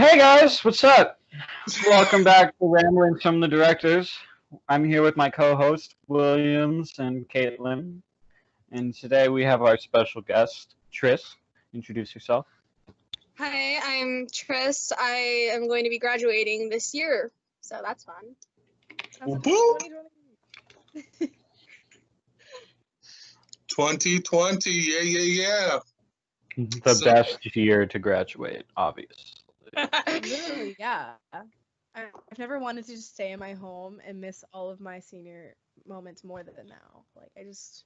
Hey guys, what's up? Welcome back to Ramblings from the Directors. I'm here with my co-host Williams and Caitlin, and today we have our special guest Tris. Introduce yourself. Hi, I'm Tris. I am going to be graduating this year, so that's fun. Whoop. 2020, yeah. The best year to graduate, obviously. Literally, yeah. I've never wanted to just stay in my home and miss all of my senior moments more than now. Like, I just...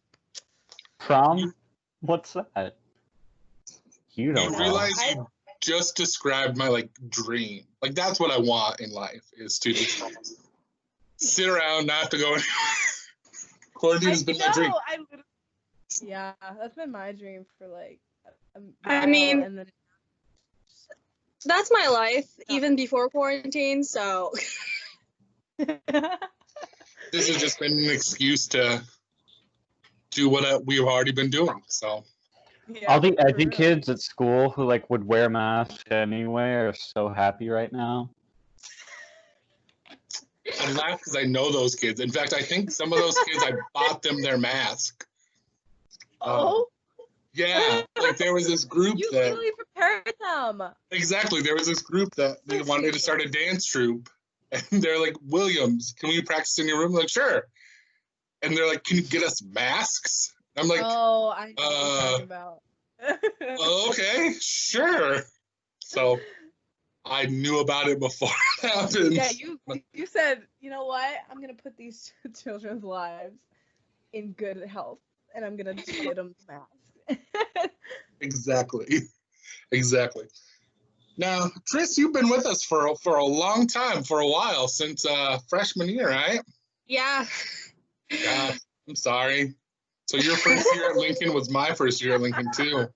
Prom? What's that? You don't You know. realize you just described my dream. Like, that's what I want in life, is to just sit around, not to go anywhere. Quarantine has been my dream. Yeah, that's been my dream for like a I while, mean, and then that's my life, even before quarantine, so... This has just been an excuse to do what we've already been doing, so... Yeah, All the edgy kids at school who would wear masks anyway are so happy right now. I laugh because I know those kids. In fact, I think some of those kids, I bought them their mask. Oh? Yeah, there was this group You that... literally prepared them! Exactly, there was this group that they wanted to start a dance troupe. And they're like, Williams, can we practice in your room? I'm like, sure. And they're like, can you get us masks? I'm like, oh, I know what you're talking about. okay, sure. So I knew about it before it happened. Yeah, you said, you know what? I'm going to put these children's lives in good health, and I'm going to get them masks. Exactly. Now, Tris, you've been with us for a long time, for a while, since freshman year, right? Yeah. Yeah, I'm sorry. So your first year at Lincoln was my first year at Lincoln, too.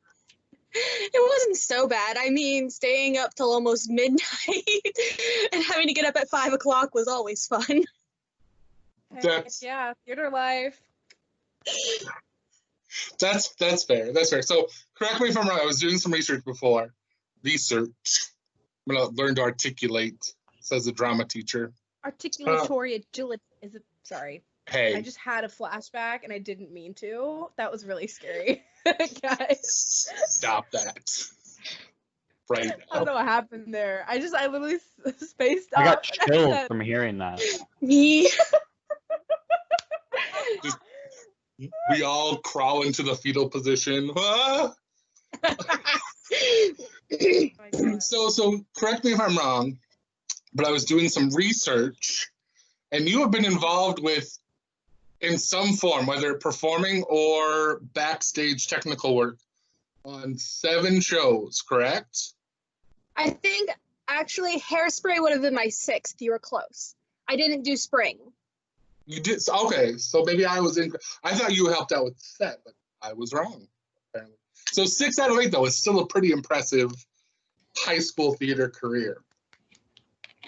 It wasn't so bad. I mean, staying up till almost midnight and having to get up at 5 o'clock was always fun. Yeah, theater life. That's fair. That's fair. So correct me if I'm wrong. I was doing some research before. I'm gonna learn to articulate, says the drama teacher. Articulatory agility. Sorry. Hey. I just had a flashback and I didn't mean to. That was really scary. Guys. Stop that. Right now. I don't know what happened there. I literally spaced out. I got chills from hearing that. Me. We all crawl into the fetal position. Ah! So correct me if I'm wrong, but I was doing some research, and you have been involved with, in some form, whether performing or backstage technical work, on 7 shows, correct? I think, actually, Hairspray would have been my 6th. You were close. I didn't do Spring. You did? Okay, so maybe I thought you helped out with set, but I was wrong, apparently. So 6 out of 8, though, is still a pretty impressive high school theater career.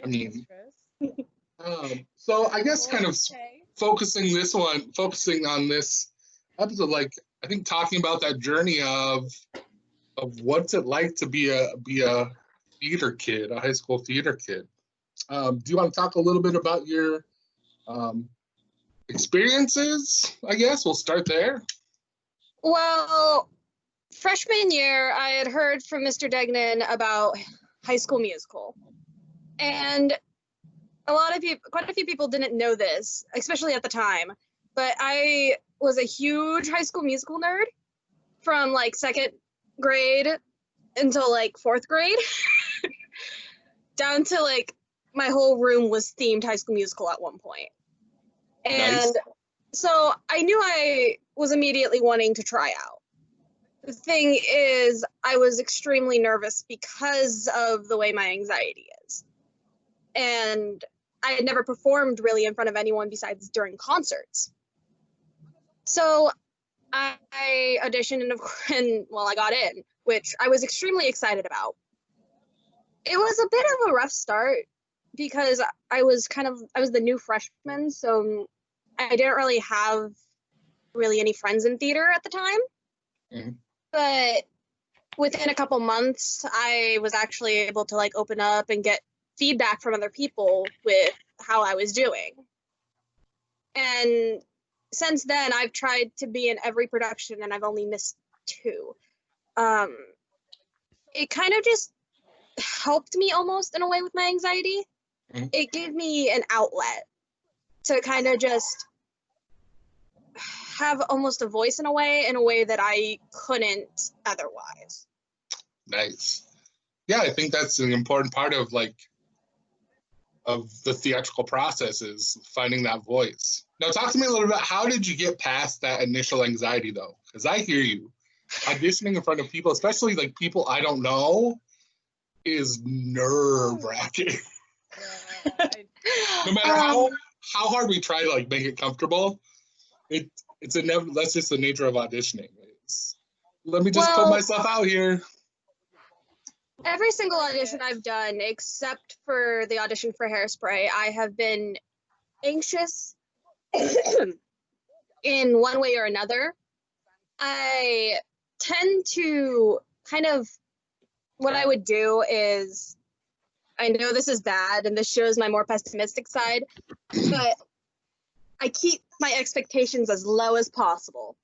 I mean, so I guess kind of focusing on this episode, I think talking about that journey of what's it like to be a theater kid, a high school theater kid. Do you want to talk a little bit about your experiences? I guess we'll start there. Well, freshman year, I had heard from Mr. Degnan about High School Musical. And quite a few people didn't know this, especially at the time. But I was a huge High School Musical nerd from 2nd grade until 4th grade. Down to my whole room was themed High School Musical at one point. And Nice. So I knew I was immediately wanting to try out. The thing is, I was extremely nervous because of the way my anxiety is. And I had never performed really in front of anyone besides during concerts. So I auditioned and I got in, which I was extremely excited about. It was a bit of a rough start because I was the new freshman, so I didn't really have any friends in theater at the time. Mm-hmm. But within a couple months, I was actually able to like open up and get feedback from other people with how I was doing. And since then, I've tried to be in every production, and I've only missed 2. It kind of just helped me almost in a way with my anxiety. Mhm. It gave me an outlet to kind of just have almost a voice in a way that I couldn't otherwise. Nice. Yeah, I think that's an important part of the theatrical process is finding that voice. Now, talk to me a little bit. How did you get past that initial anxiety, though? Because I hear you. Auditioning in front of people, especially like people I don't know, is nerve-wracking. Yeah, No matter how hard we try to like make it comfortable, it's that's just the nature of auditioning. Let me just put myself out here. Every single audition I've done, except for the audition for Hairspray, I have been anxious in one way or another. I tend to kind of, what I would do is, I know this is bad and this shows my more pessimistic side, but I keep my expectations as low as possible.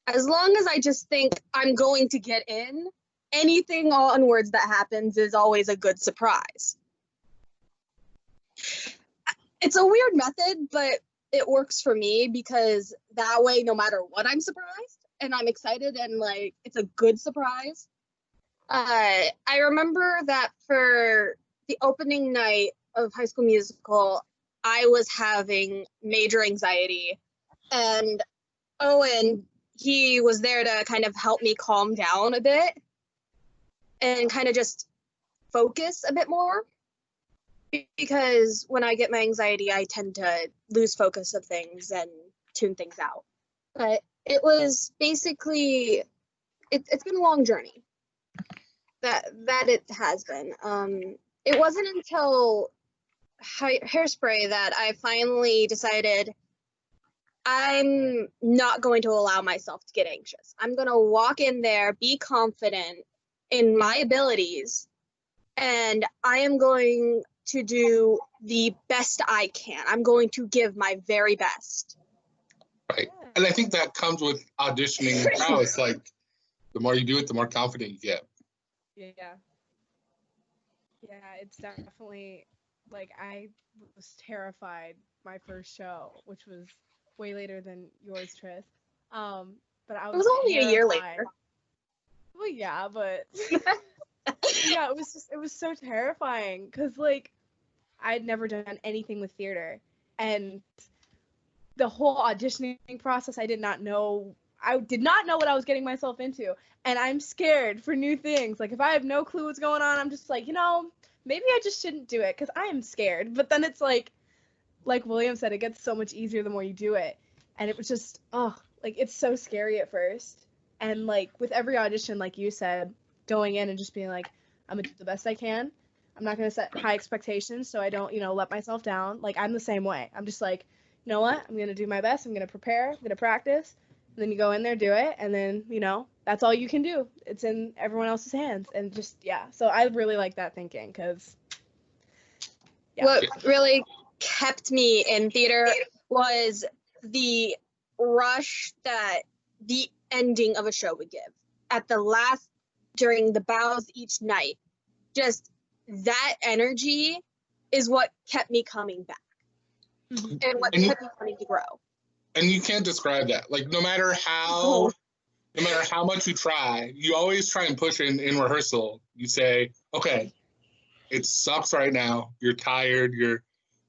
As long as I just think I'm going to get in, anything onwards that happens is always a good surprise. It's a weird method, but it works for me because that way, no matter what, I'm surprised and I'm excited and like it's a good surprise. I remember that for the opening night of High School Musical, I was having major anxiety, and Owen, he was there to kind of help me calm down a bit and kind of just focus a bit more, because when I get my anxiety, I tend to lose focus of things and tune things out. But it was basically, it's been a long journey. That it has been. It wasn't until Hairspray that I finally decided I'm not going to allow myself to get anxious. I'm going to walk in there, be confident in my abilities, and I am going to do the best I can. I'm going to give my very best. Right. And I think that comes with auditioning now. It's like the more you do it, the more confident you get. Yeah. Yeah, it's definitely, like, I was terrified my first show, which was way later than yours, Tris. But I It was only a year later. Well, yeah, but yeah, it was so terrifying because, like, I'd never done anything with theater, and the whole auditioning process, I did not know what I was getting myself into, and I'm scared for new things. Like, if I have no clue what's going on, I'm just like, maybe I just shouldn't do it because I am scared. But then it's like William said, it gets so much easier the more you do it, and it was just, like, it's so scary at first. And, like, with every audition, like you said, going in and just being like, I'm gonna do the best I can. I'm not gonna set high expectations so I don't, let myself down. Like, I'm the same way. I'm just like, you know what? I'm gonna do my best. I'm gonna prepare. I'm gonna practice. And then you go in there, do it, and then, that's all you can do. It's in everyone else's hands. And just, yeah. So I really like that thinking because, yeah. What really kept me in theater was the rush that the ending of a show would give. At the last, during the bows each night, just that energy is what kept me coming back. Mm-hmm. And what kept me wanting to grow. And you can't describe that. Like, no matter how much you try, you always try and push in rehearsal. You say, okay, it sucks right now. You're tired.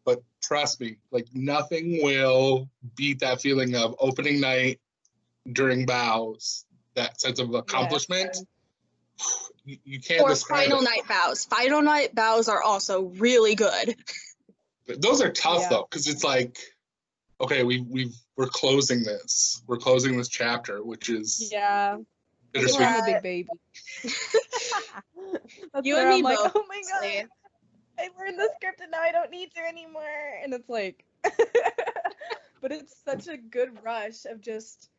But trust me, like, nothing will beat that feeling of opening night during bows, that sense of accomplishment. Yeah. You can't describe final night bows. Final night bows are also really good. But those are tough though, because it's like, okay, we're closing this. We're closing this chapter, which is bittersweet. I'm a big baby. You and me I'm like, both. oh my god, I learned the script and now I don't need to anymore. And it's like, but it's such a good rush of just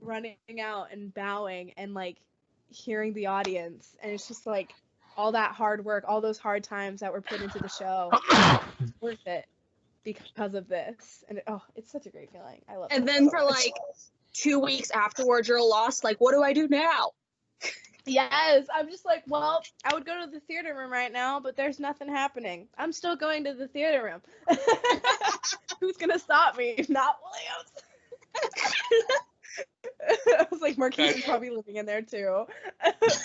running out and bowing and like hearing the audience, and it's just like all that hard work, all those hard times that were put into the show, it's worth it because of this. And it's such a great feeling. I love it. And then for like 2 weeks afterwards, you're lost. Like, what do I do now? Yes, I'm just like, well, I would go to the theater room right now, but there's nothing happening. I'm still going to the theater room. Who's gonna stop me? Not Williams. I was like, Marquise is probably living in there too.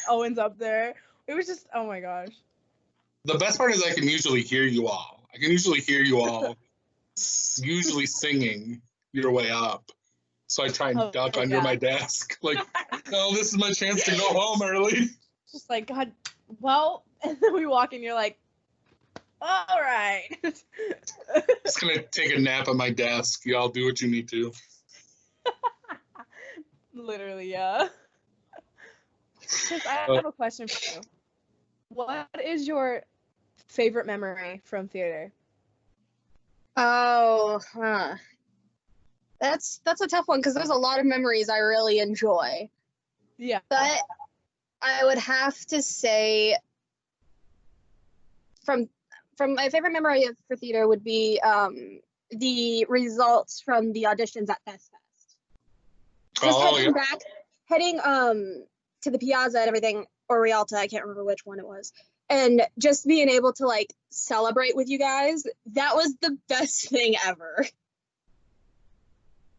Owen's up there. It was just, oh my gosh. The best part is I can usually hear you all. Usually singing your way up. So I try and duck under my desk. Like, no, this is my chance to go home early. Just like, God, well, and then we walk in, you're like, all right. Just gonna take a nap at my desk. Y'all do what you need to. Literally, yeah. Chris, I have a question for you. What is your favorite memory from theater? Oh, That's a tough one because there's a lot of memories I really enjoy. Yeah. But I would have to say from my favorite memory for theater would be the results from the auditions at Fest Fest. Just heading to the Piazza and everything, or Rialta, I can't remember which one it was. And just being able to like celebrate with you guys, that was the best thing ever.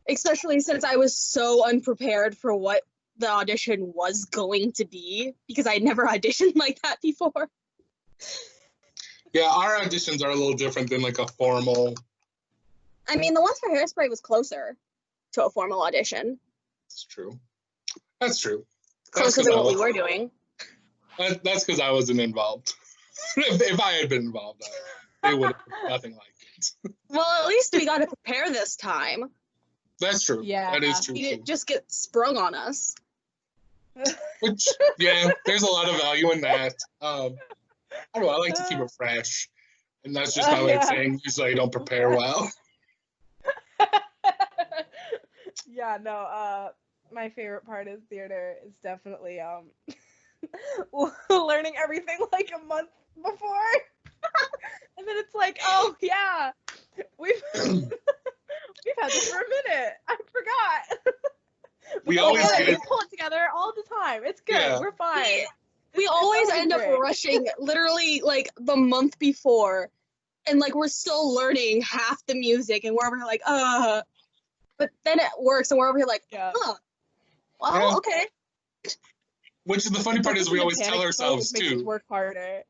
Especially since I was so unprepared for what the audition was going to be, because I'd never auditioned like that before. Yeah, our auditions are a little different than like a formal. I mean, the ones for Hairspray was closer to a formal audition. That's true. Closer to what we were doing. That's because I wasn't involved. If I had been involved, they would have nothing like it. Well, at least we got to prepare this time. That's true. Yeah. That is true. You didn't just get sprung on us. Which, yeah, there's a lot of value in that. I don't know, I like to keep it fresh. And that's just my way of saying usually I don't prepare well. Yeah, no, my favorite part of theater is definitely learning everything like a month before. And then it's like, oh yeah, we've had this for a minute. I forgot. We always we pull it together all the time. It's good. Yeah. We're fine. We always end up rushing literally like the month before, and like we're still learning half the music, and we're over here like, but then it works, and we're over here like, well, okay. Which is the funny part is we always tell ourselves too. Work harder.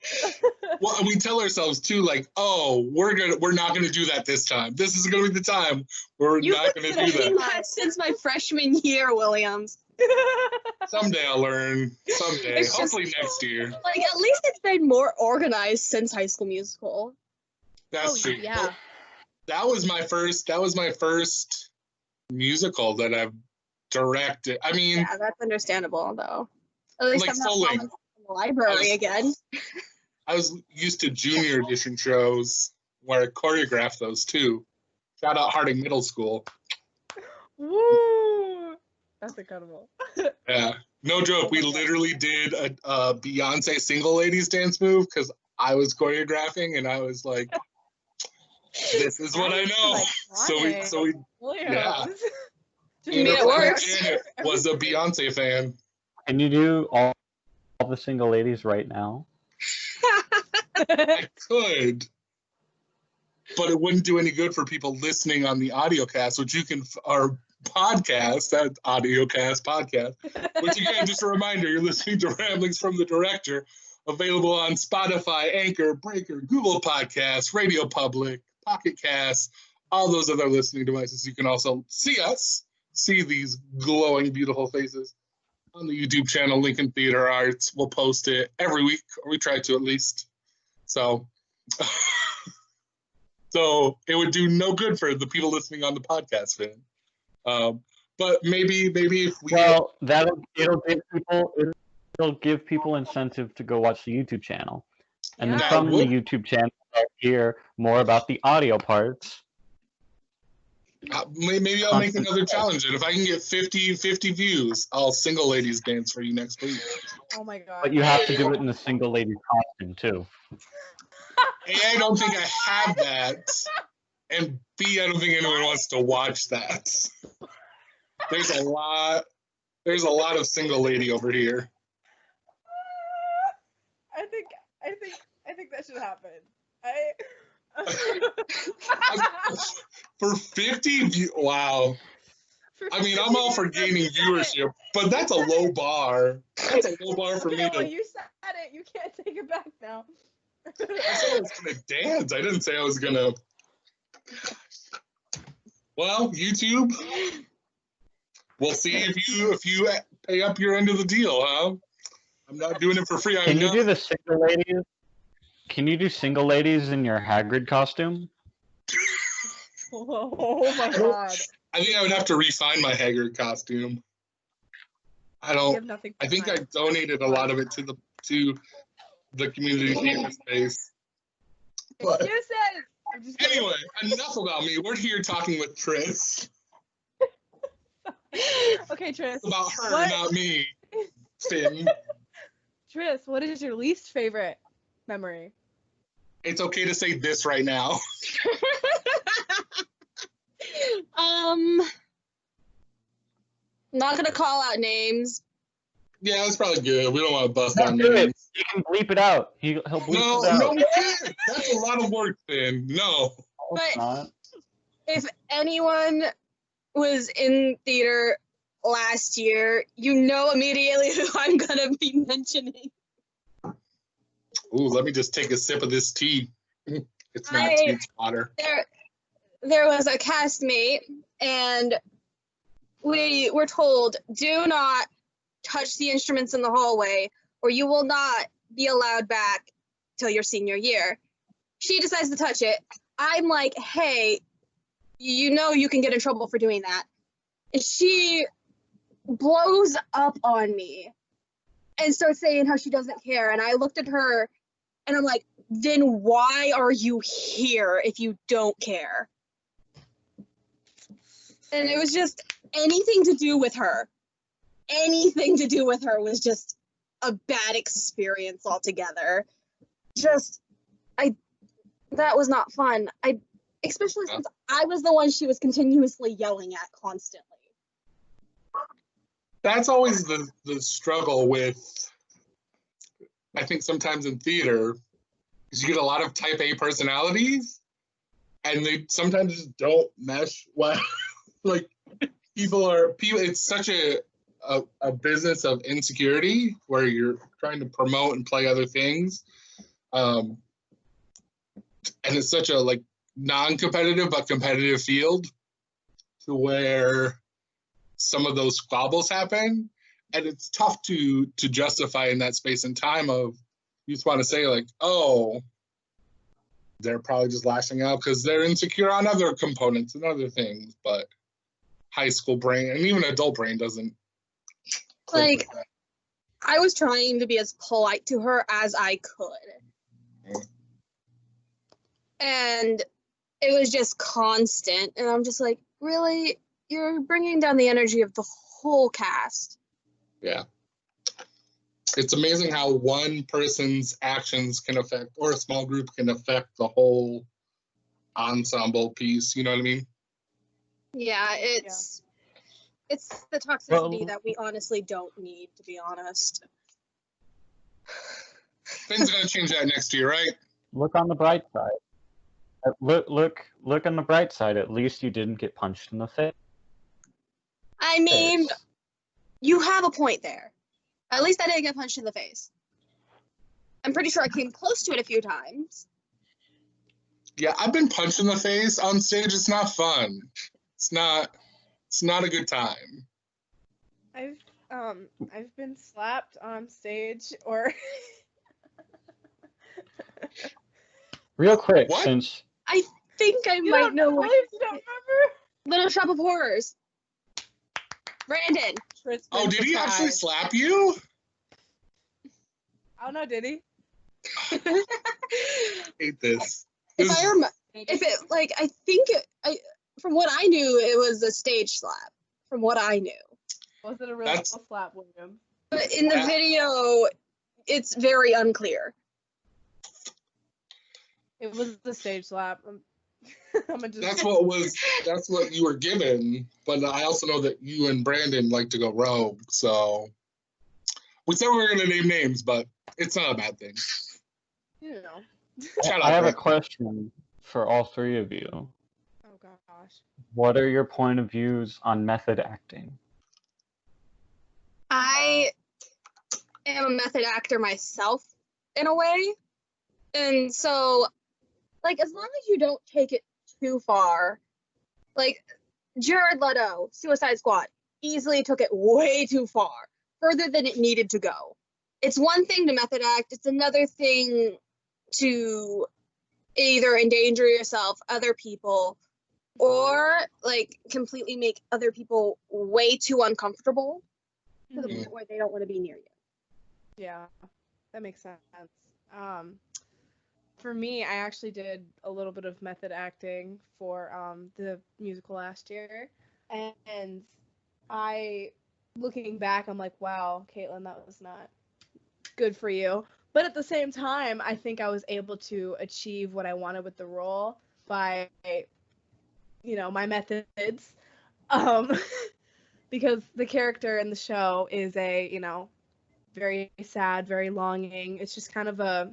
Well, we tell ourselves too, like, oh, we're not gonna do that this time. This is gonna be the time where we're not gonna do that. Since my freshman year, Williams. Someday I'll learn. Someday, hopefully next year. Like at least it's been more organized since High School Musical. That's true. Yeah. That was my first musical that I've directed. I mean, yeah, that's understandable though. At least like I'm not in the library again. I was used to junior edition shows where I choreographed those too. Shout out Harding Middle School. Woo! That's incredible. Yeah, no joke. We literally did a Beyonce single ladies dance move because I was choreographing and I was like, "This is what I know." So we yeah. It works. Janet was a Beyonce fan. Can you do all the single ladies right now? I could, but it wouldn't do any good for people listening on the audio cast, which you can, our podcast, that audio cast podcast, which again, just a reminder, you're listening to Ramblings from the Director, available on Spotify, Anchor, Breaker, Google Podcasts, Radio Public, Pocket Cast, all those other listening devices. You can also see us, see these glowing, beautiful faces on the YouTube channel, Lincoln Theater Arts. We'll post it every week, or we try to at least. So, so it would do no good for the people listening on the podcast, fan. But maybe if we it'll give people incentive to go watch the YouTube channel, and then from the YouTube channel, they'll hear more about the audio parts. Maybe I'll make another challenge, and if I can get 50 views, I'll single ladies dance for you next week. Oh my god. But you have to do it in the single lady costume too. A, I don't think I have that, and B, I don't think anyone wants to watch that. There's a lot of single lady over here. I think that should happen. For 50 views, wow. I mean, I'm all for gaining viewership, but that's a low bar. That's a low bar for me Well, to. you said it. You can't take it back now. I said I was gonna dance. I didn't say I was gonna. Well, YouTube, we'll see if you pay up your end of the deal, huh? I'm not doing it for free. Can you do the single ladies? Can you do single ladies in your Hagrid costume? Oh my god. I think I would have to refine my Haggard costume. I You don't. have nothing I think I donated a lot of it to the community theater space. But Excuses! I'm just kidding. anyway, enough about me. We're here talking with Tris. Okay, Tris. It's about her, What? not me. Finn. Tris, what is your least favorite memory? It's okay to say this right now. Not gonna call out names. Yeah, that's probably good. We don't want to bust Don't on do it. names. You can bleep it out. He'll bleep No, it out. no, we can't. That's a lot of work, Finn. No. No, it's But- not. If anyone was in theater last year, you know immediately who I'm gonna be mentioning. Ooh, let me just take a sip of this tea. It's not tea, it's water. There was a castmate, and we were told, do not touch the instruments in the hallway, or you will not be allowed back till your senior year. She decides to touch it. I'm like, hey, you know you can get in trouble for doing that. And she blows up on me and starts saying how she doesn't care. And I looked at her and I'm like, then why are you here if you don't care? And it was just anything to do with her. Anything to do with her was just a bad experience altogether. That was not fun. Especially since I was the one she was continuously yelling at constantly. That's always the struggle with, I think sometimes in theater, is you get a lot of type A personalities, and they sometimes just don't mesh well. Like, it's such a business of insecurity where you're trying to promote and play other things. And it's such a non-competitive but competitive field to where some of those squabbles happen, and it's tough to justify in that space and time of, you just want to say oh, they're probably just lashing out because they're insecure on other components and other things, but high school brain and even adult brain doesn't click with that. I was trying to be as polite to her as I could. And it was just constant. And I'm just like, really? You're bringing down the energy of the whole cast. Yeah. It's amazing how one person's actions can affect, or a small group can affect the whole ensemble piece. You know what I mean? Yeah, it's the toxicity that we honestly don't need, to be honest. Finn's gonna change that next year, right? Look on the bright side. Look on the bright side. At least you didn't get punched in the face. I mean, you have a point there. At least I didn't get punched in the face. I'm pretty sure I came close to it a few times. Yeah, I've been punched in the face on stage. It's not fun. It's not a good time. I've been slapped on stage or Real quick, What? since I think I might know what. You don't remember? Little Shop of Horrors. Brandon. Tris Oh, been did he actually surprised. slap you? I don't know, did he? I hate this. If I remember, if it I think from what I knew, it was a stage slap. From what I knew. Was it a real slap, William? But in the video, it's very unclear. It was the stage slap. That's what you were given. But I also know that you and Brandon like to go rogue, so we said we were going to name names, but it's not a bad thing. You know. I have a question for all three of you. Oh gosh. What are your point of views on method acting? I am a method actor myself, in a way. And so, like, as long as you don't take it too far, like, Jared Leto, Suicide Squad, easily took it way too far, further than it needed to go. It's one thing to method act, it's another thing to either endanger yourself, other people, or, like, completely make other people way too uncomfortable to the point where they don't want to be near you. Yeah, that makes sense. For me, I actually did a little bit of method acting for the musical last year, and looking back, I'm like, wow, Caitlin, that was not good for you. But at the same time, I think I was able to achieve what I wanted with the role by, my methods. Because the character in the show is a, very sad, very longing. It's just kind of a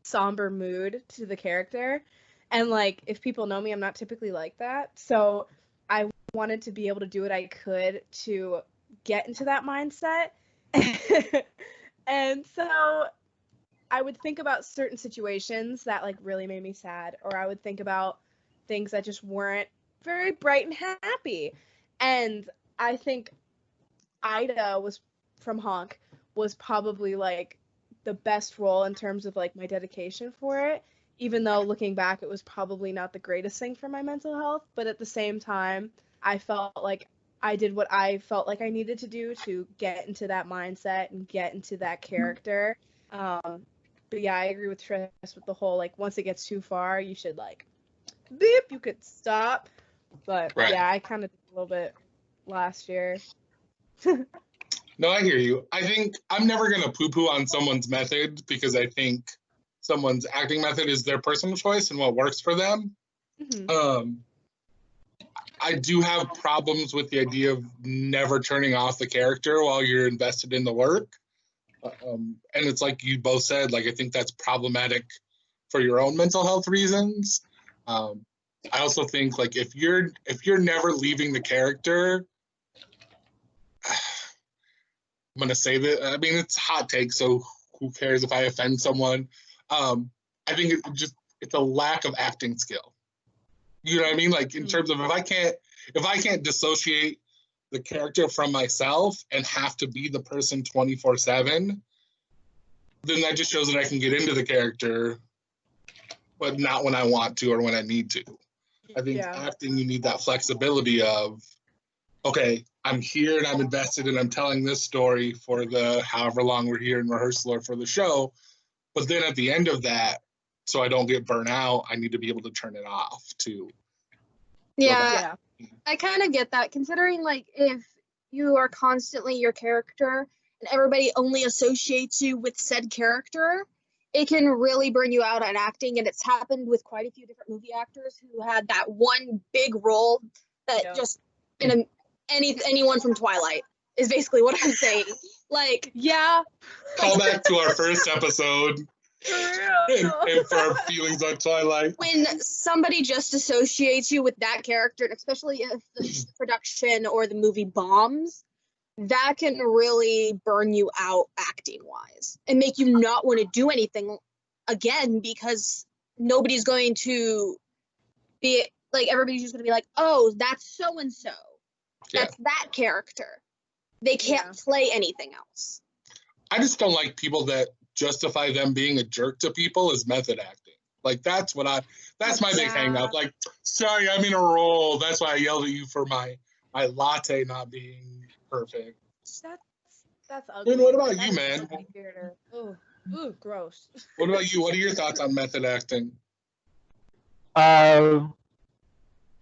somber mood to the character. And, like, if people know me, I'm not typically like that. So I wanted to be able to do what I could to get into that mindset. And so I would think about certain situations that, like, really made me sad, or I would think about things that just weren't very bright and happy. And I think Ida from Honk was probably, like, the best role in terms of, like, my dedication for it, even though looking back it was probably not the greatest thing for my mental health. But at the same time, I felt like I did what I felt like I needed to do to get into that mindset and get into that character. But yeah, I agree with Tris with the whole, like, once it gets too far, you should, like, beep, you could stop. But right. Yeah, I kind of did a little bit last year. No, I hear you. I think I'm never going to poo-poo on someone's method, because I think someone's acting method is their personal choice and what works for them. Mm-hmm. I do have problems with the idea of never turning off the character while you're invested in the work. And it's like you both said, like, I think that's problematic for your own mental health reasons. I also think, like, if you're never leaving the character, I'm going to say that, I mean, it's a hot take, so who cares if I offend someone? I think it's a lack of acting skill. You know what I mean? Like, in terms of if I can't dissociate the character from myself and have to be the person 24/7, then that just shows that I can get into the character, but not when I want to or when I need to. I think acting, you need that flexibility of, okay, I'm here and I'm invested and I'm telling this story for the however long we're here in rehearsal or for the show. But then at the end of that, so I don't get burnt out, I need to be able to turn it off too. Yeah. I kind of get that, considering, like, if you are constantly your character and everybody only associates you with said character, it can really burn you out on acting. And it's happened with quite a few different movie actors who had that one big role that just anyone from Twilight is basically what I'm saying. Like, call back to our first episode. And for our feelings on Twilight. When somebody just associates you with that character, especially if the production or the movie bombs, that can really burn you out acting-wise and make you not want to do anything again, because nobody's going to be, like, everybody's just going to be like, oh, that's so-and-so. That's that character. They can't play anything else. I just don't like people that justify them being a jerk to people as method acting. Like, that's my big hang up. Like, sorry, I'm in a role. That's why I yelled at you for my latte not being perfect. That's ugly. And what about you, man? Ooh, gross. What about you? What are your thoughts on method acting?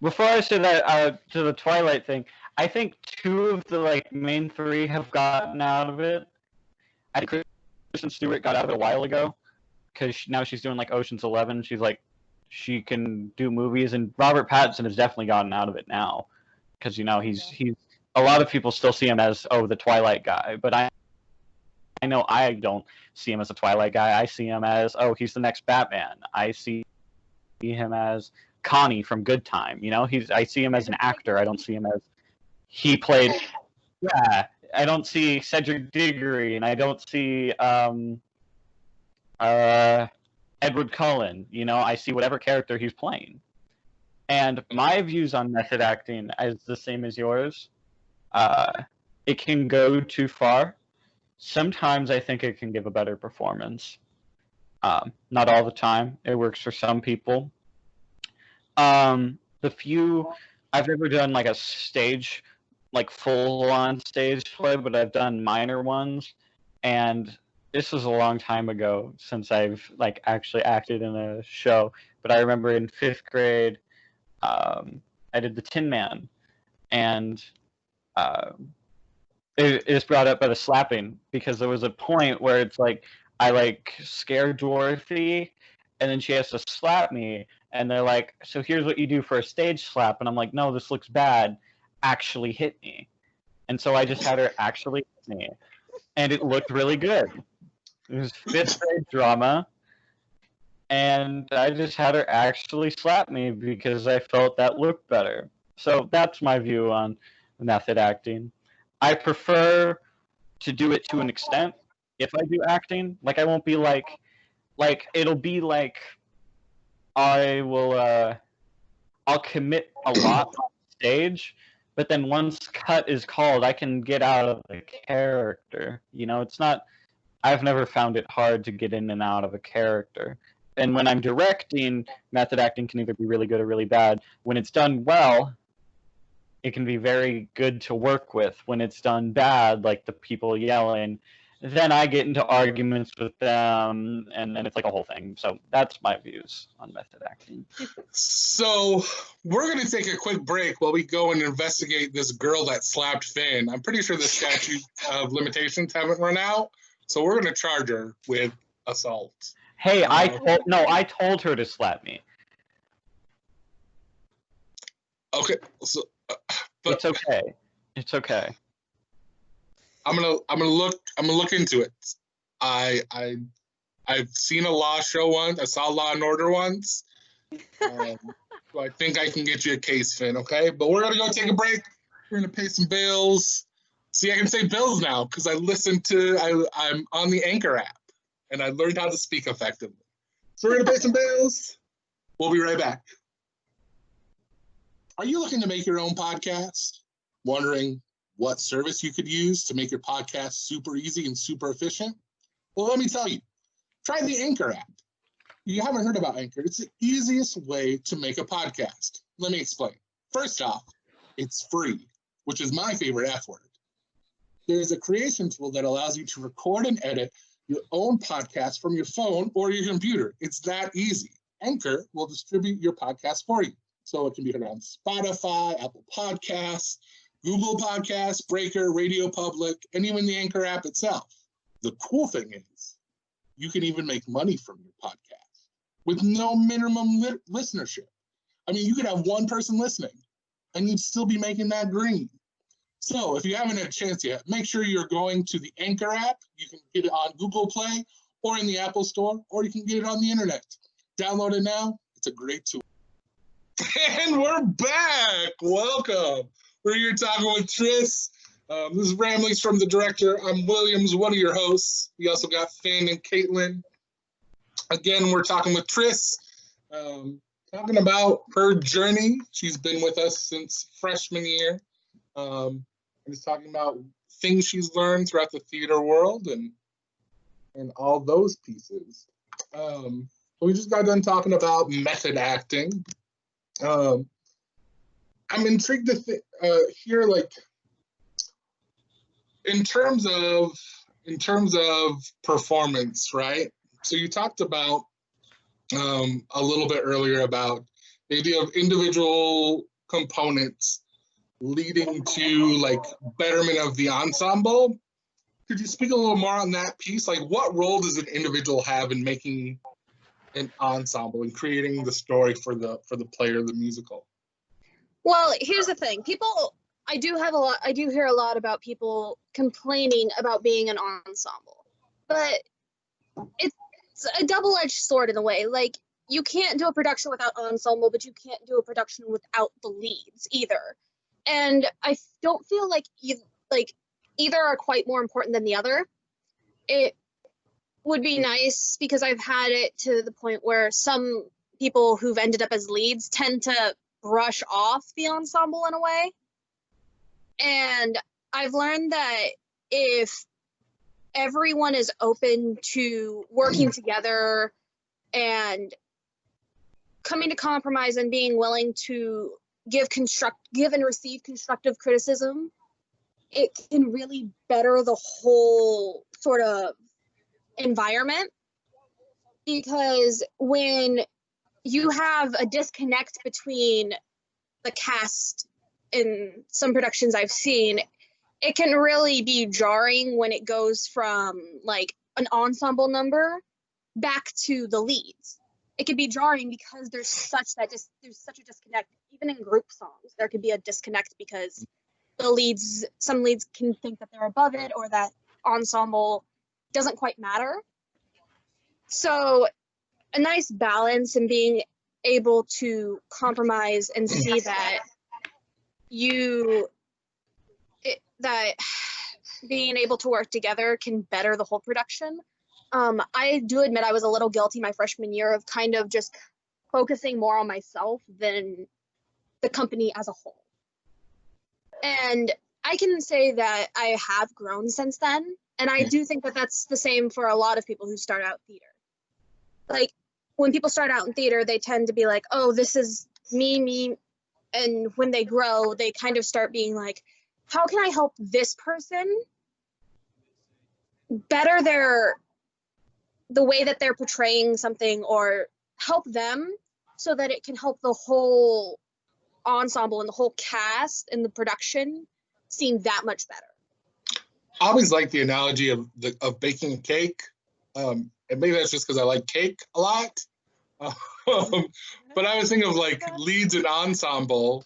before I say that to the Twilight thing, I think 2 of the main 3 have gotten out of it. I think Kristen Stewart got out of it a while ago because now she's doing Ocean's 11. She's she can do movies, and Robert Pattinson has definitely gotten out of it now because he's a lot of people still see him as the Twilight guy, but I know I don't see him as a Twilight guy. I see him as he's the next Batman. I see him as Connie from Good Time. I see him as an actor. I don't see him as he played. Yeah, I don't see Cedric Diggory, and I don't see Edward Cullen. I see whatever character he's playing. And my views on method acting is the same as yours. It can go too far. Sometimes I think it can give a better performance. Not all the time. It works for some people. The few I've never done a stage, full-on stage play, but I've done minor ones, and this was a long time ago since I've actually acted in a show. But I remember in 5th grade, I did the Tin Man, and it is brought up by the slapping because there was a point where it's I scared Dorothy, and then she has to slap me, and they're like, so here's what you do for a stage slap, and I'm like, no, this looks bad, actually hit me. And so I just had her actually hit me, and it looked really good. It was 5th grade drama, and I just had her actually slap me because I felt that looked better. So that's my view on method acting. I prefer to do it to an extent if I do acting. I won't be it'll be I'll commit a lot on stage, but then once cut is called, I can get out of the character. It's not, I've never found it hard to get in and out of a character. And when I'm directing, method acting can either be really good or really bad. When it's done well, it can be very good to work with. When it's done bad, like the people yelling, then I get into arguments with them, and then it's a whole thing. So that's my views on method acting. So we're going to take a quick break while we go and investigate this girl that slapped Finn. I'm pretty sure the statute of limitations haven't run out, so we're going to charge her with assault. Hey, I told her to slap me. Okay, so but it's okay. It's okay. I'm gonna look into it. I've seen a law show once. I saw Law and Order once. So I think I can get you a case, Finn. Okay, but we're gonna go take a break. We're gonna pay some bills. See, I can say bills now because I'm on the Anchor app and I learned how to speak effectively. So we're gonna pay some bills. We'll be right back. Are you looking to make your own podcast? Wondering what service you could use to make your podcast super easy and super efficient? Well, let me tell you, try the Anchor app. You haven't heard about Anchor. It's the easiest way to make a podcast. Let me explain. First off, it's free, which is my favorite F word. There's a creation tool that allows you to record and edit your own podcast from your phone or your computer. It's that easy. Anchor will distribute your podcast for you. So it can be heard on Spotify, Apple Podcasts, Google Podcasts, Breaker, Radio Public, and even the Anchor app itself. The cool thing is you can even make money from your podcast with no minimum listenership. I mean, you could have one person listening and you'd still be making that green. So if you haven't had a chance yet, make sure you're going to the Anchor app. You can get it on Google Play or in the Apple Store, or you can get it on the internet. Download it now. It's a great tool. And we're back. Welcome. We're here talking with Tris. This is Ramblings from the Director. I'm Williams, one of your hosts. We also got Finn and Caitlin. Again, we're talking with Tris, talking about her journey. She's been with us since freshman year. Just talking about things she's learned throughout the theater world and all those pieces. We just got done talking about method acting. I'm intrigued to hear, like, in terms of performance, right? So you talked about a little bit earlier about the idea of individual components leading to like betterment of the ensemble. Could you speak a little more on that piece? Like, what role does an individual have in making an ensemble and creating the story for the player of the musical? Well, here's the thing. I do hear a lot about people complaining about being an ensemble, but it's a double-edged sword in a way. Like, you can't do a production without ensemble, but you can't do a production without the leads either. And I don't feel like either are quite more important than the other. It would be nice, because I've had it to the point where some people who've ended up as leads tend to brush off the ensemble in a way. And I've learned that if everyone is open to working together and coming to compromise and being willing to give and receive constructive criticism, it can really better the whole sort of environment. Because when you have a disconnect between the cast in some productions I've seen, it can really be jarring when it goes from like an ensemble number back to the leads. It can be jarring because there's such a disconnect. Even in group songs, there could be a disconnect because some leads can think that they're above it, or that ensemble doesn't quite matter. So a nice balance in being able to compromise and see that that being able to work together can better the whole production. I do admit I was a little guilty my freshman year of kind of just focusing more on myself than the company as a whole. And I can say that I have grown since then. And I do think that that's the same for a lot of people who start out theater. Like, when people start out in theater, they tend to be like, oh, this is me. And when they grow, they kind of start being like, how can I help this person better the way that they're portraying something, or help them so that it can help the whole ensemble and the whole cast and the production seem that much better. I always like the analogy of baking a cake. And maybe that's just because I like cake a lot. But I was thinking of like leads and ensemble.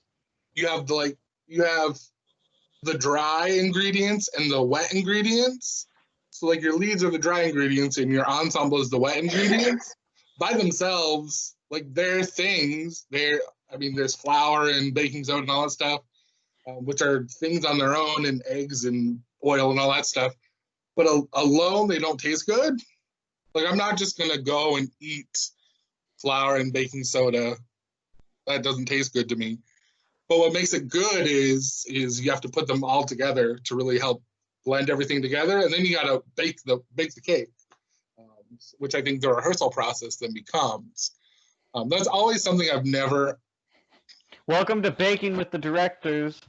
You have the dry ingredients and the wet ingredients. So like your leads are the dry ingredients and your ensemble is the wet ingredients. By themselves, like they're things. There's flour and baking soda and all that stuff, which are things on their own, and eggs and oil and all that stuff. But alone, they don't taste good. Like, I'm not just gonna go and eat flour and baking soda. That doesn't taste good to me. But what makes it good is you have to put them all together to really help blend everything together, and then you gotta bake the cake, which I think the rehearsal process then becomes. That's always something I've never. Welcome to Baking with the Directors.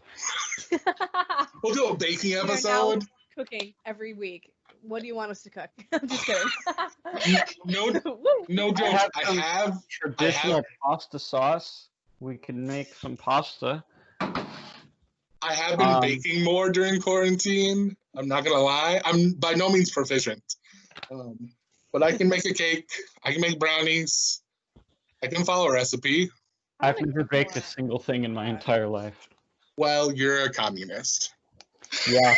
We'll do a baking episode. Cooking every week. What do you want us to cook? I'm just kidding. No joke. I have traditional pasta sauce. We can make some pasta. I have been baking more during quarantine. I'm not gonna lie. I'm by no means proficient, but I can make a cake. I can make brownies. I can follow a recipe. I've never baked a single thing in my entire life. Well, you're a communist. Yeah.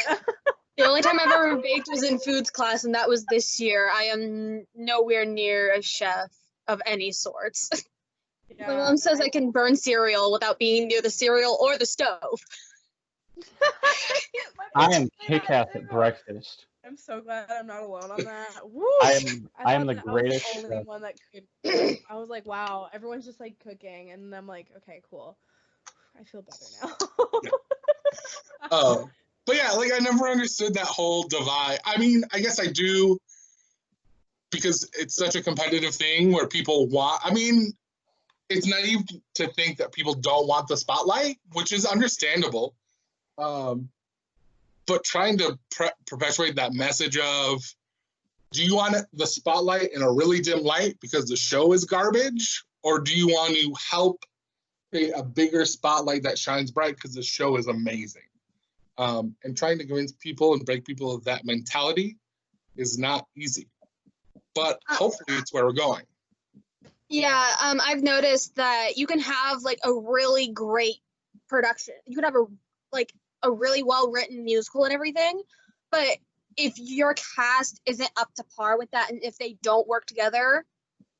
The only time I've ever baked was in foods class, and that was this year. I am nowhere near a chef of any sorts. Yeah. My mom says I can burn cereal without being near the cereal or the stove. I am kick-ass at breakfast. I'm so glad I'm not alone on that. Woo! I am the greatest. I was the only one that could. I was like, wow, everyone's just like cooking, and I'm like, okay, cool. I feel better now. But yeah, like I never understood that whole divide. I mean, I guess I do, because it's such a competitive thing where people want. I mean, it's naive to think that people don't want the spotlight, which is understandable. But trying to perpetuate that message of, do you want the spotlight in a really dim light because the show is garbage? Or do you want to help a bigger spotlight that shines bright because the show is amazing. And trying to convince people and break people of that mentality is not easy. But hopefully it's where we're going. Yeah, I've noticed that you can have like a really great production. You can have a really well-written musical and everything, but if your cast isn't up to par with that, and if they don't work together,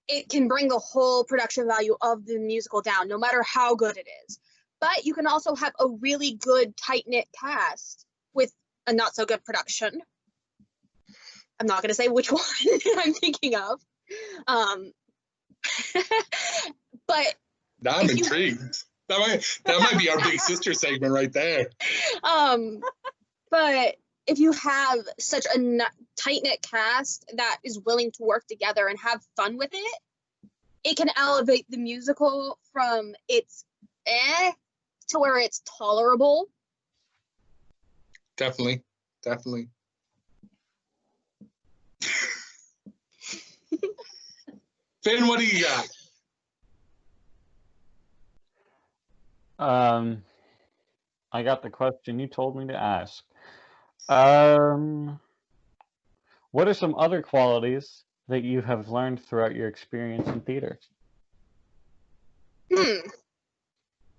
it can bring the whole production value of the musical down, no matter how good it is. But you can also have a really good, tight-knit cast with a not-so-good production. I'm not going to say which one I'm thinking of. But now I'm intrigued. That might be our big sister segment right there. But if you have such a tight-knit cast that is willing to work together and have fun with it, it can elevate the musical from its to where it's tolerable. Definitely. Finn, what do you got? I got the question you told me to ask. What are some other qualities that you have learned throughout your experience in theater?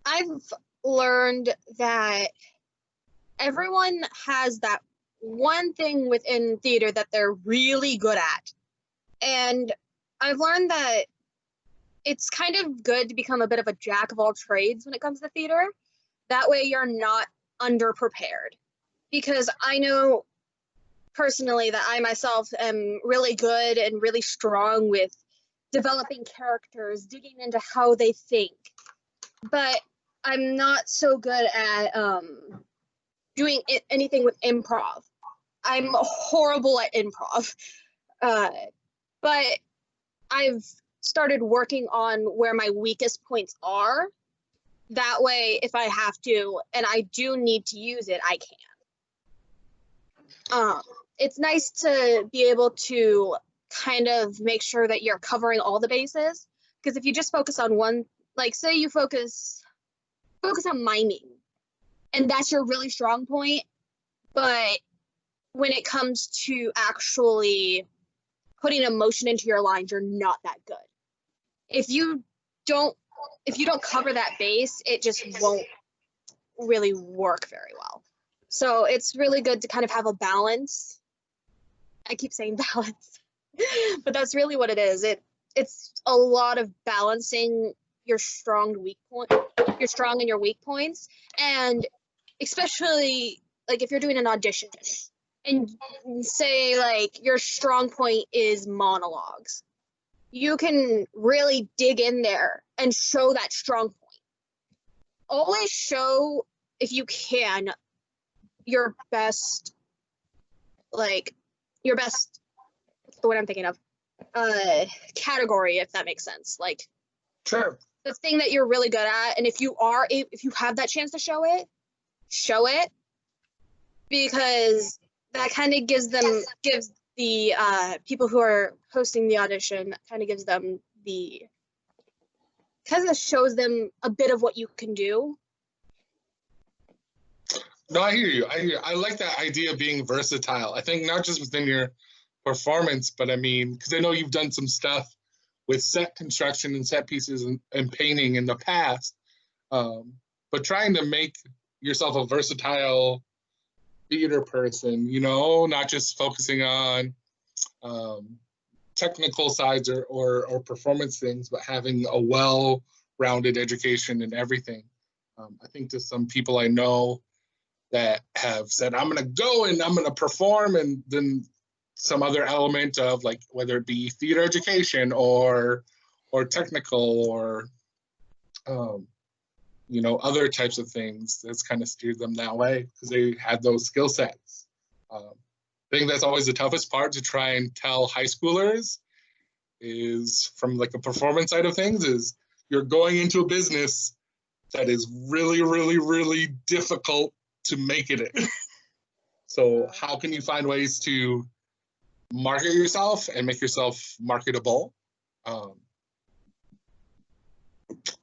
I've learned that everyone has that one thing within theater that they're really good at. And I've learned that it's kind of good to become a bit of a jack of all trades when it comes to theater. That way you're not underprepared. Because I know personally that I myself am really good and really strong with developing characters, digging into how they think. But I'm not so good at doing anything with improv. I'm horrible at improv. But I've started working on where my weakest points are. That way, if I have to, and I do need to use it, I can. It's nice to be able to kind of make sure that you're covering all the bases. Because if you just focus on one, like say you focus on miming, and that's your really strong point, but when it comes to actually putting emotion into your lines, you're not that good. If you don't cover that base, it just won't really work very well. So it's really good to kind of have a balance. I keep saying balance, but that's really what it is. It's a lot of balancing your strong and your weak points, and especially like if you're doing an audition and say like your strong point is monologues, you can really dig in there and show that strong point. Always show, if you can, your best, what's the word I'm thinking of? Category, if that makes sense. Like, Sure. The thing that you're really good at, and if you have that chance to show it, because that kind of gives the people who are hosting the audition, because it shows them a bit of what you can do. No, I hear you. I like that idea of being versatile. I think not just within your performance, but I mean, because I know you've done some stuff with set construction and set pieces and painting in the past, but trying to make yourself a versatile theater person, not just focusing on technical sides or performance things, but having a well-rounded education in everything. I think to some people I know that have said, I'm going to go and I'm going to perform, and then some other element of like, whether it be theater education or technical or, other types of things, that's kind of steered them that way because they had those skill sets. I think that's always the toughest part to try and tell high schoolers is from like a performance side of things is you're going into a business that is really, really, really difficult to make it in. So how can you find ways to market yourself and make yourself marketable?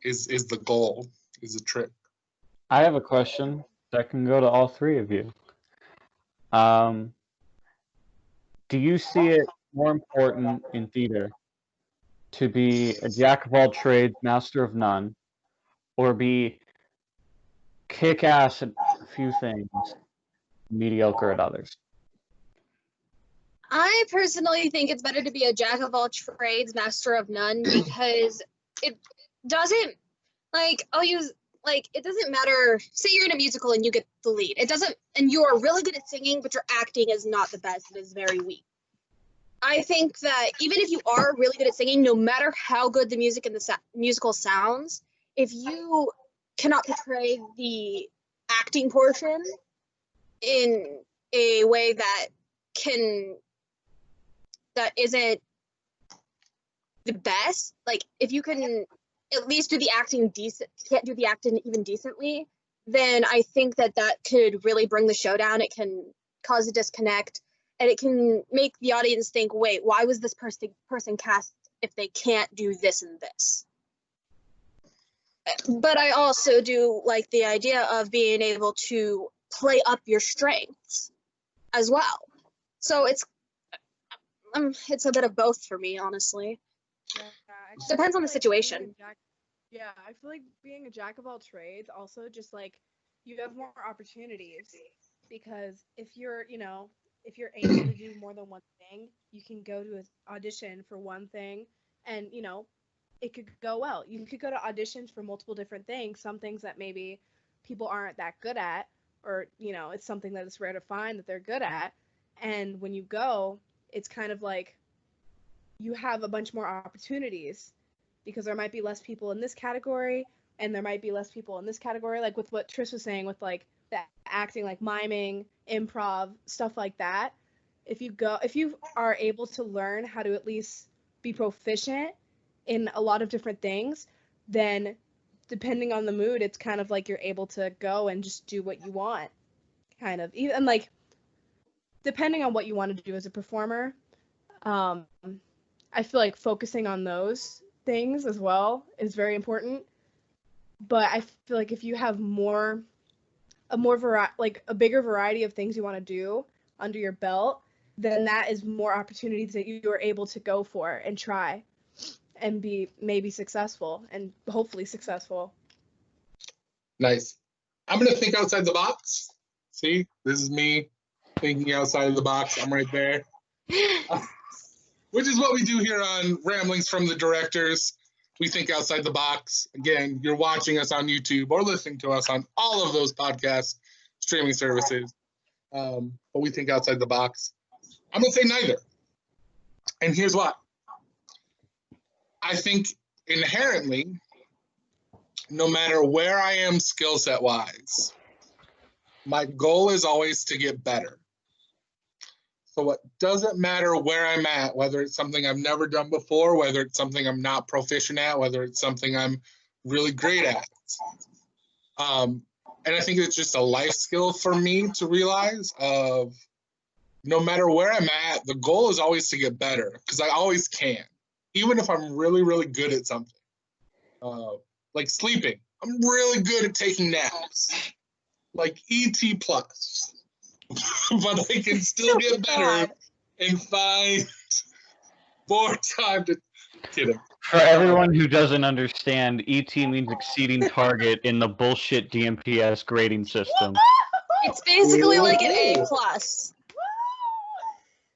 is the goal, is the trick. I have a question that can go to all three of you. Do you see it more important in theater to be a jack of all trades, master of none, or be kick-ass at a few things, mediocre at others? I personally think it's better to be a jack of all trades, master of none, because it doesn't it doesn't matter. Say you're in a musical and you get the lead. It doesn't, and you are really good at singing, but your acting is not the best. It is very weak. I think that even if you are really good at singing, no matter how good the music and the musical sounds, if you cannot portray the acting portion in a way that isn't the best, like if you can at least do the acting can't do the acting even decently, then I think that could really bring the show down. It can cause a disconnect, and it can make the audience think, wait, why was this person cast if they can't do this and this? But I also do like the idea of being able to play up your strengths as well. So it's a bit of both for me, honestly. Yeah, Depends on the situation. Yeah, I feel like being a jack of all trades also just like you have more opportunities, because if you're able to do more than one thing, you can go to an audition for one thing and, it could go well. You could go to auditions for multiple different things, some things that maybe people aren't that good at, or, it's something that is rare to find that they're good at. And when you go, it's kind of like you have a bunch more opportunities, because there might be less people in this category and there might be less people in this category, like with what Tris was saying with like that acting, like miming, improv, stuff like that. If you are able to learn how to at least be proficient in a lot of different things, then depending on the mood, it's kind of like you're able to go and just do what you want, kind of. Even like depending on what you want to do as a performer, I feel like focusing on those things as well is very important. But I feel like if you have a bigger variety of things you want to do under your belt, then that is more opportunities that you are able to go for and try and be maybe successful and hopefully successful. Nice. I'm going to think outside the box. See, this is me thinking outside of the box. I'm right there. Which is what we do here on Ramblings from the Directors. We think outside the box. Again, you're watching us on YouTube or listening to us on all of those podcast streaming services. But we think outside the box. I'm going to say neither. And here's why. I think inherently, no matter where I am skill set wise, my goal is always to get better. So it doesn't matter where I'm at, whether it's something I've never done before, whether it's something I'm not proficient at, whether it's something I'm really great at. And I think it's just a life skill for me to realize of no matter where I'm at, the goal is always to get better, because I always can, even if I'm really, really good at something. Like sleeping. I'm really good at taking naps, like ET plus. But I can still get better and find more time to get him. For everyone who doesn't understand, ET means exceeding target in the bullshit DMPS grading system. It's basically like an A+.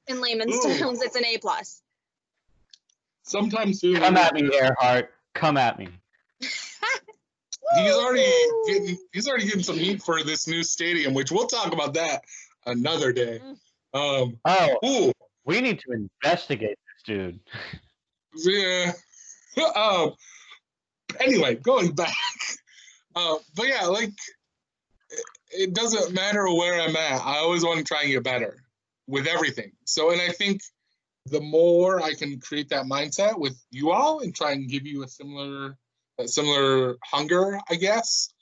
In layman's terms, it's an A+. Sometimes too. Come at me, Earhart. Come at me. He's already getting some heat for this new stadium, which we'll talk about that another day. We need to investigate this dude. Yeah. Anyway, going back. But yeah, like it doesn't matter where I'm at. I always want to try and get better with everything. So, and I think the more I can create that mindset with you all and try and give you a similar hunger, I guess,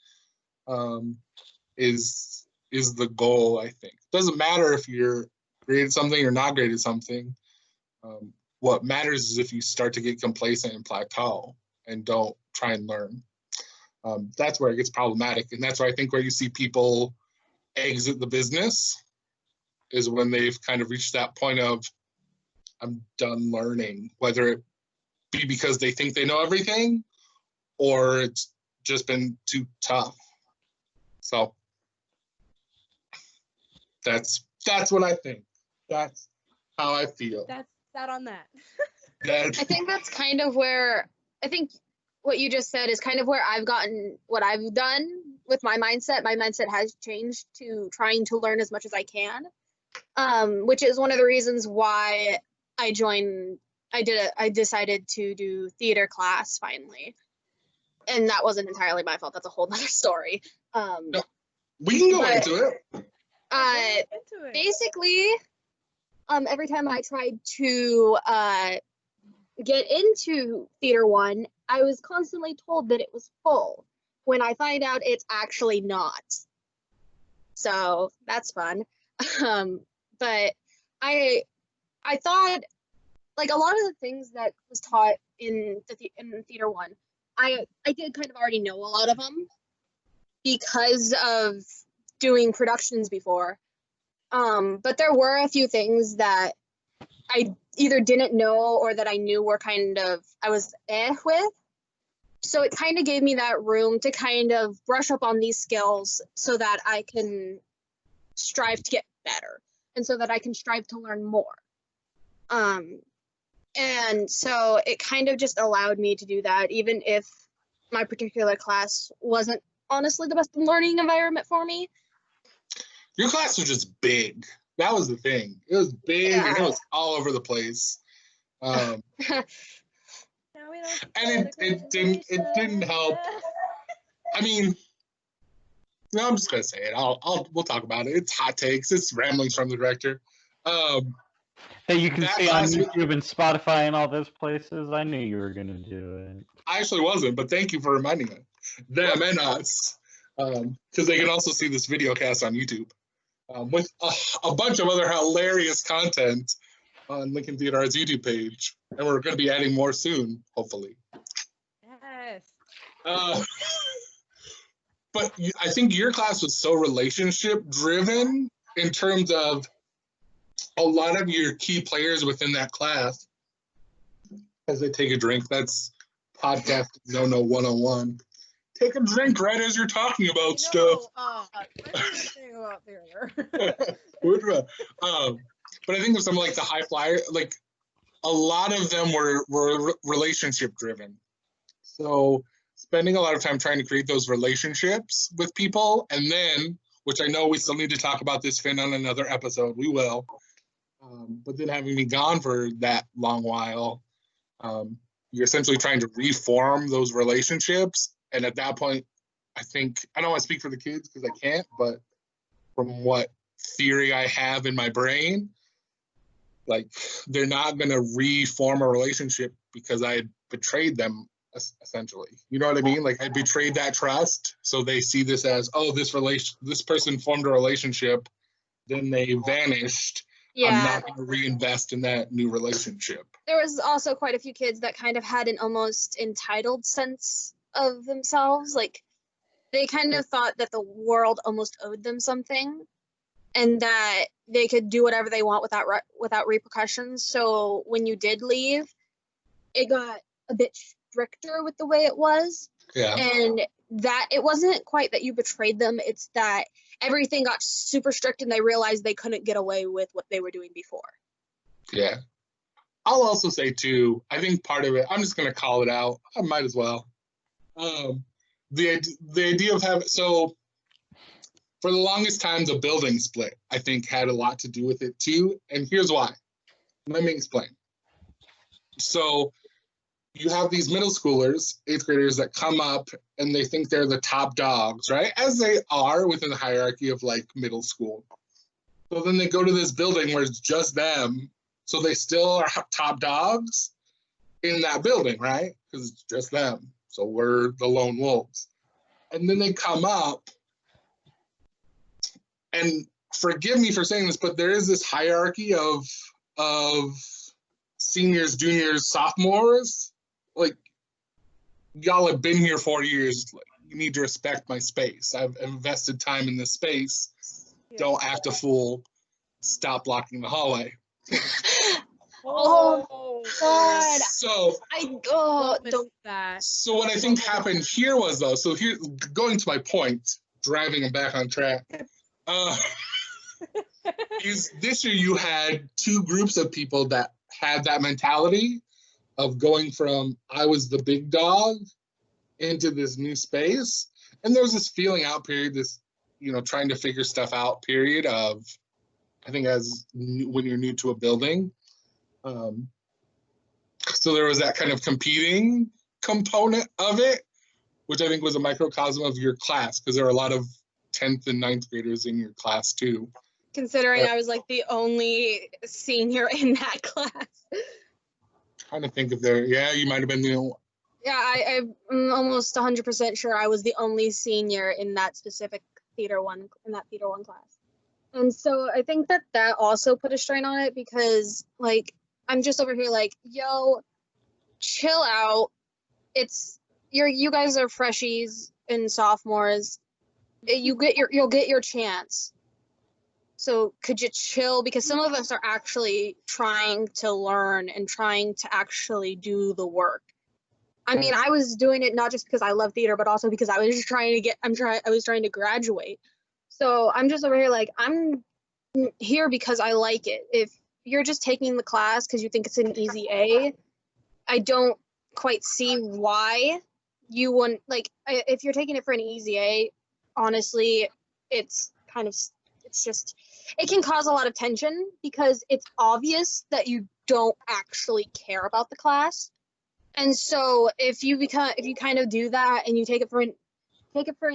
is the goal, I think. It doesn't matter if you're great at something or not great at something. What matters is if you start to get complacent and plateau. and don't try and learn. That's where it gets problematic. And that's where I think where you see people exit the business is when they've kind of reached that point of, I'm done learning, whether it be because they think they know everything or it's just been too tough. So that's what I think. That's how I feel. That's that on that. I think that's kind of where, I think what you just said is kind of where I've gotten what I've done with my mindset. My mindset has changed to trying to learn as much as I can, which is one of the reasons why I decided to do theater class finally. And that wasn't entirely my fault. That's a whole nother story. No, we can go into it. Basically, every time I tried to get into Theater 1, I was constantly told that it was full, when I find out it's actually not. So that's fun. But I thought, like, a lot of the things that was taught in Theater 1, I did kind of already know a lot of them because of doing productions before. But there were a few things that I either didn't know or that I knew were kind of, I was with. So it kind of gave me that room to kind of brush up on these skills so that I can strive to get better and so that I can strive to learn more. And so it kind of just allowed me to do that, even if my particular class wasn't honestly the best learning environment for me. Your class was just big. That was the thing. It was big and it was all over the place. And it didn't help. I mean, no, I'm just gonna say it. We'll talk about it. It's hot takes. It's ramblings from the director. That you can see on YouTube and Spotify and all those places. I knew you were gonna do it. I actually wasn't, but thank you for reminding them and us, because they can also see this video cast on YouTube with a bunch of other hilarious content on Lincoln Theater Arts YouTube page, and we're going to be adding more soon, hopefully. Yes. But I think your class was so relationship driven in terms of a lot of your key players within that class. As they take a drink, that's podcast No 101. Take a drink right as you're talking about stuff. About theater. But I think of some like the high flyer, like a lot of them were relationship driven. So spending a lot of time trying to create those relationships with people, and then, which I know we still need to talk about this, Finn, on another episode, we will. But then having me gone for that long while, you're essentially trying to reform those relationships. And at that point, I think, I don't want to speak for the kids because I can't, but from what theory I have in my brain, like, they're not going to reform a relationship because I had betrayed them, essentially. You know what I mean? Like, I betrayed that trust. So they see this as, oh, this person formed a relationship, then they vanished. Yeah. I'm not going to reinvest in that new relationship. There was also quite a few kids that kind of had an almost entitled sense of themselves. Like, they kind of thought that the world almost owed them something and that they could do whatever they want without repercussions. So when you did leave, it got a bit stricter with the way it was. Yeah. And that it wasn't quite that you betrayed them, it's that everything got super strict and they realized they couldn't get away with what they were doing before. Yeah. I'll also say too, I think part of it, I'm just going to call it out. I might as well. The idea of having, so for the longest time, the building split, I think, had a lot to do with it too. And here's why. Let me explain. So you have these middle schoolers, 8th graders, that come up and they think they're the top dogs, right? As they are within the hierarchy of like middle school. So then they go to this building where it's just them. So they still are top dogs in that building, right? Because it's just them. So we're the lone wolves. And then they come up, and forgive me for saying this, but there is this hierarchy of seniors, juniors, sophomores. Like, y'all have been here 4 years. Like, you need to respect my space. I've invested time in this space. Yeah. Don't act a fool. Stop blocking the hallway. Oh, God. So Don't. that. So what I think happened here was, though, so here, going to my point, driving them back on track, is this year you had two groups of people that had that mentality of going from I was the big dog into this new space. And there was this feeling out period, this, trying to figure stuff out period of, I think when you're new to a building. So there was that kind of competing component of it, which I think was a microcosm of your class, because there are a lot of 10th and 9th graders in your class too. Considering I was like the only senior in that class. Trying to think if you might have been the. Yeah, I'm almost 100% sure I was the only senior in that specific theater one class. And so I think that also put a strain on it, because like I'm just over here like, yo, chill out. You guys are freshies and sophomores. You'll get your chance. So could you chill? Because some of us are actually trying to learn and trying to actually do the work. I mean, I was doing it not just because I love theater, but also because I was trying to graduate. So I'm just over here like, I'm here because I like it. If you're just taking the class because you think it's an easy A, I don't quite see why you wouldn't, like, if you're taking it for an easy A, honestly, it can cause a lot of tension because it's obvious that you don't actually care about the class. And so if you kind of do that and you take it for an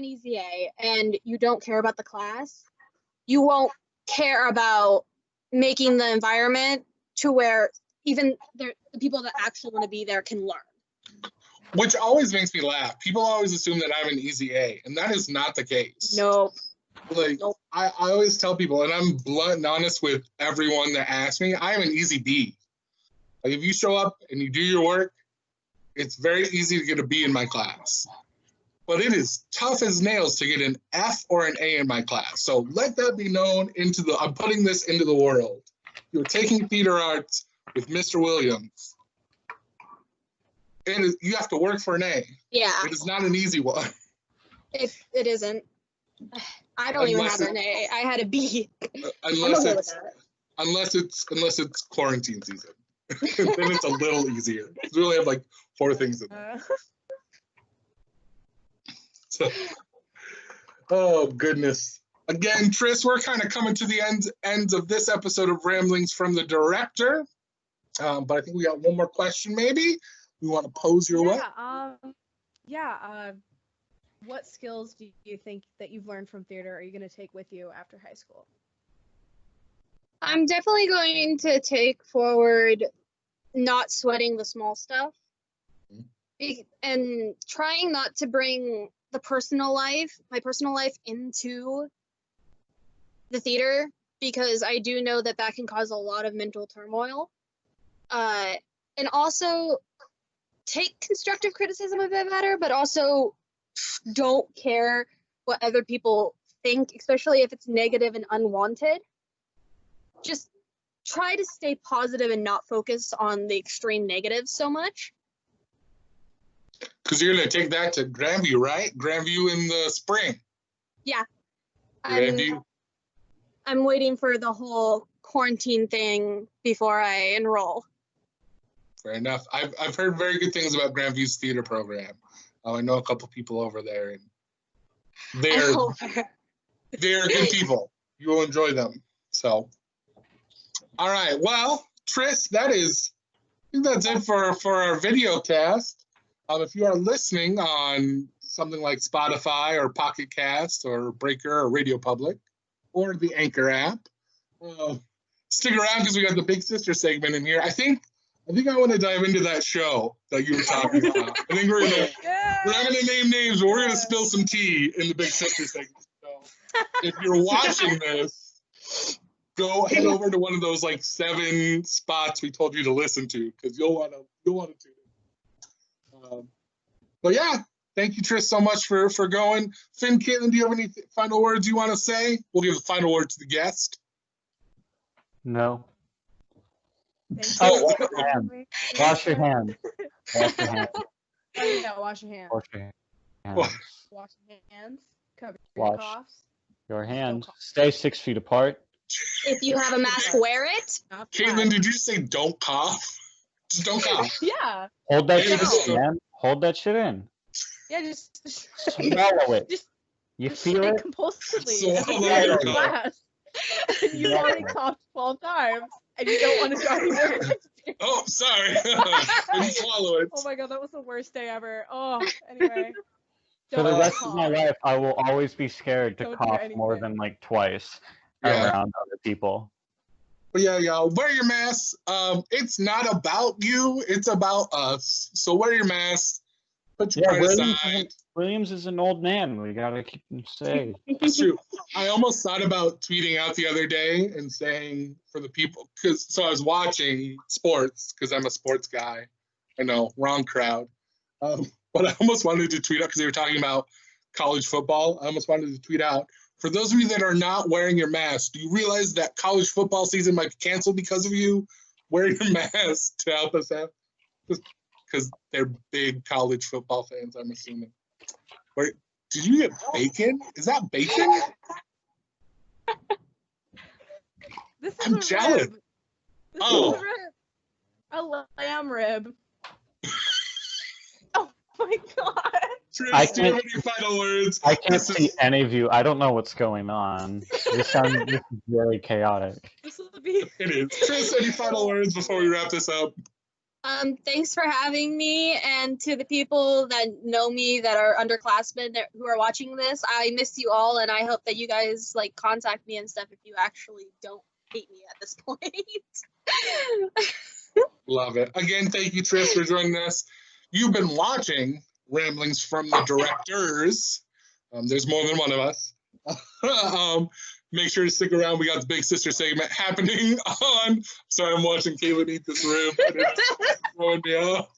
easy A and you don't care about the class, you won't care about making the environment to where even the people that actually want to be there can learn. Which always makes me laugh. People always assume that I'm an easy A, and that is not the case. Nope. Like, nope. I always tell people, and I'm blunt and honest with everyone that asks me, I am an easy B. Like, if you show up and you do your work, it's very easy to get a B in my class. But it is tough as nails to get an F or an A in my class. So let that be known I'm putting this into the world. You're taking theater arts with Mr. Williams. And you have to work for an A. Yeah. It is not an easy one. It isn't. I don't even have an A. I had a B. Unless it's quarantine season. Then it's a little easier. We only have like 4 things in there. So, oh goodness. Again, Tris, we're kind of coming to the ends of this episode of Ramblings from the Director. But I think we got one more question maybe. We want to pose your way. What skills do you think that you've learned from theater are you going to take with you after high school? I'm definitely going to take forward not sweating the small stuff and trying not to bring my personal life into the theater, because I do know that can cause a lot of mental turmoil. And also take constructive criticism a bit better, but also don't care what other people think, especially if it's negative and unwanted. Just try to stay positive and not focus on the extreme negatives so much. Because you're going to take that to Grandview, right? Grandview in the spring. Yeah. I'm waiting for the whole quarantine thing before I enroll. Fair enough. I've heard very good things about Grandview's theater program. I know a couple people over there, and they're good people. You will enjoy them. So, all right. Well, Tris, I think that's it for our video cast. If you are listening on something like Spotify or Pocket Cast or Breaker or Radio Public or the Anchor app, stick around because we got the Big Sister segment in here. I think I want to dive into that show that you were talking about. I think we're not going to name names, but we're going to spill some tea in the Big Sister segment. So if you're watching this, go head over to one of those like 7 spots we told you to listen to, because you'll want to tune in. But yeah, thank you, Tris, so much for going. Finn, Caitlin, do you have any final words you want to say? We'll give the final word to the guest. No. Thank Oh, you. wash your hands. Wash your hands. Wash your hands. Oh yeah, wash your hands. Wash your hands. Wash your hands. Cover your Wash coughs. your hands. cough. Stay 6 feet apart. If you have a mask, wear it. Not Caitlin, bad. did you say don't cough? Just don't cough. Yeah. Hold that Yeah. shit in, man. Hold that shit in. Yeah, just Swallow it. Just You just feel say it? compulsively every Swallow day your in cough. class. And you've already coughed 12 times and you don't want to draw any more attention. Oh, sorry. Didn't swallow it. Oh my god, that was the worst day ever. Oh, anyway. For the Don't rest of my cough. life, I will always be scared to Don't do cough more anything. than like twice Yeah. around other people. But yeah, y'all, wear your mask. It's not about you, it's about us. So wear your mask. Put your Yeah, pride aside. Williams is an old man. We gotta keep him safe. It's true. I almost thought about tweeting out the other day and saying for the people, so I was watching sports because I'm a sports guy. I know, wrong crowd. But I almost wanted to tweet out because they were talking about college football. I almost wanted to tweet out, for those of you that are not wearing your mask, do you realize that college football season might be canceled because of you? Wear your mask to help us out. Because they're big college football fans, I'm assuming. Wait, did you get bacon? Is that bacon? This is I'm a jealous. rib. This Oh. is a rib. A lamb rib. Oh my god. Tris, I do you have can't- any final words? I can't This see is- any of you. I don't know what's going on. This is very chaotic. This will be It is. Tris, any final words before we wrap this up? Thanks for having me, and to the people that know me that are underclassmen who are watching this, I miss you all, and I hope that you guys like contact me and stuff if you actually don't hate me at this point. Love it. Again, thank you, Tris, for joining us. You've been watching Ramblings from the Directors. There's more than one of us. Make sure to stick around. We got the Big Sister segment happening on. Sorry, I'm watching Caitlin eat this rib. And it's throwing me off.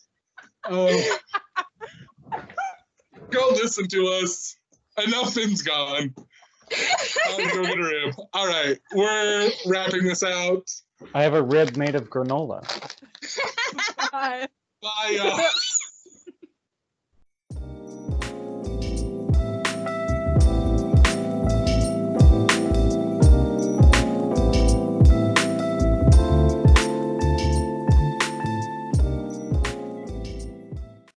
Go listen to us. Enough Finn's gone. I'll go get a rib. All right, we're wrapping this out. I have a rib made of granola. bye. Bye, y'all.